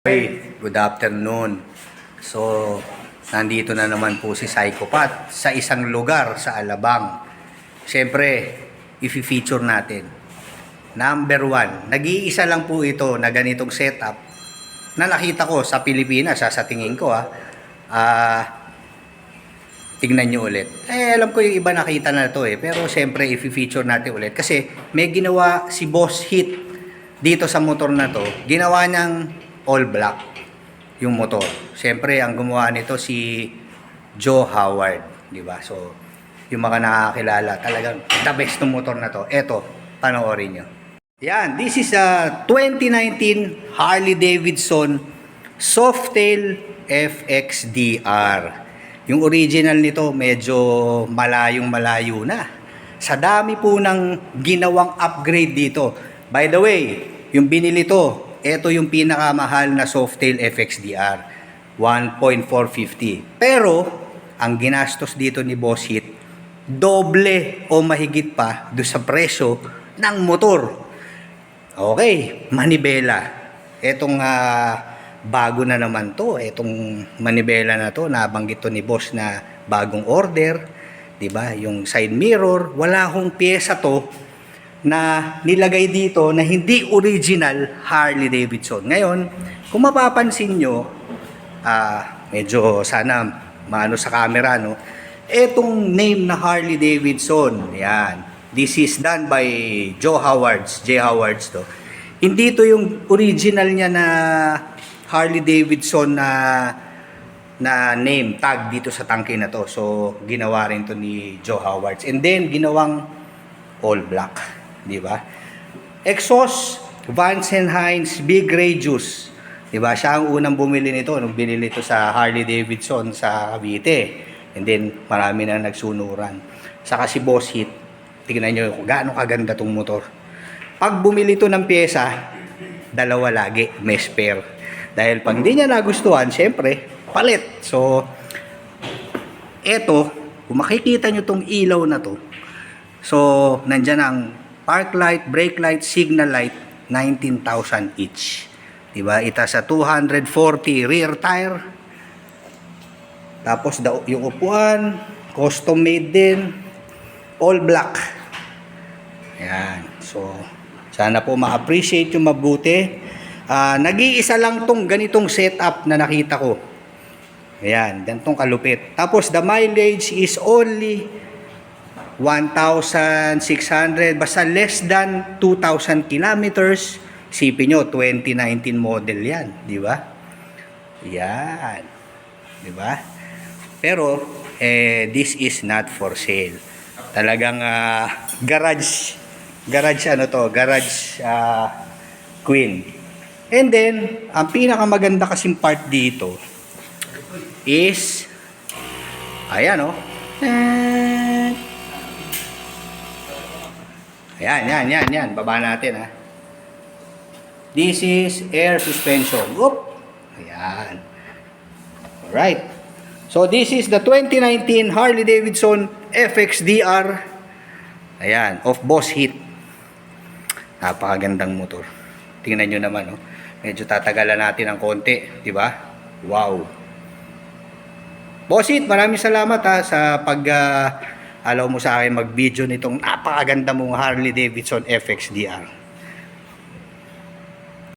Hey, good afternoon. So, nandito na naman po si Psychopath sa isang lugar sa Alabang. Siyempre, i-feature natin. Number 1, nag-iisa lang po ito na ganitong setup na nakita ko sa Pilipinas, sa tingin ko tignan nyo ulit. Alam ko yung iba nakita na ito pero siyempre i-feature natin ulit kasi may ginawa si Boss Hit dito sa motor na to. Ginawa niyang all black yung motor. Siyempre, ang gumawa nito si Joe Howard, di ba? So, yung mga nakakilala, talagang the best ng motor na to. Eto, panoorin nyo. Yan, this is a 2019 Harley Davidson Softail FXDR. Yung original nito, medyo malayong malayo na. Sa dami po ng ginawang upgrade dito. By the way, yung binili to, ito yung pinakamahal na Softail FXDR, 1.450. Pero, ang ginastos dito ni Boss Hit, doble o mahigit pa do sa presyo ng motor. Okay, manibela. Etong bago na naman to, etong manibela na to, nabanggit to ni Boss na bagong order, 'di ba? Yung side mirror, wala hong piyesa to na nilagay dito na hindi original Harley Davidson. Ngayon, kung mapapansin nyo, medyo sana maano sa camera, no? Etong name na Harley Davidson, yan. This is done by Joe Howards, J. Howards to. Hindi to yung original niya na Harley Davidson na name tag dito sa tangke na to. So, ginawa rin to ni Joe Howards. And then, ginawang all black. Di ba? Exhaust, Vance & Hines Big Radius. Di ba? Siya ang unang bumili nito nung binili ito sa Harley Davidson sa Cavite. And then, marami na nagsunuran. Saka si Boss Hit, tingnan nyo kung gaano kaganda tong motor. Pag bumili ito ng pyesa, dalawa lagi, may spare. Dahil pag hindi niya nagustuhan, syempre, palit. So, eto, kung makikita nyo tong ilaw na to, so, nandyan ang park light, brake light, signal light, 19,000 each. Diba? Ita sa 240 rear tire. Tapos yung upuan, custom made din, all black. Ayan. So, sana po ma-appreciate yung mabuti. Nag-iisa lang tong ganitong setup na nakita ko. Ayan, ganitong kalupit. Tapos the mileage is only 1,600, basta less than 2,000 kilometers. Isipin nyo, 2019 model yan, di ba? Yan, di ba? Pero, this is not for sale. Talagang garage queen. And then, ang pinakamaganda kasing part dito is, ayan o, Yan. Baba natin, ha. This is air suspension. Whoop. Ayan. Alright. So, this is the 2019 Harley Davidson FXDR. Ayan. Of Boss Hit. Napakagandang motor. Tingnan nyo naman, oh. Medyo tatagalan natin ng konti. Diba? Wow. Boss Hit, maraming salamat, ha, sa alaw mo sa akin mag-video nitong napakaganda mong Harley Davidson FXDR.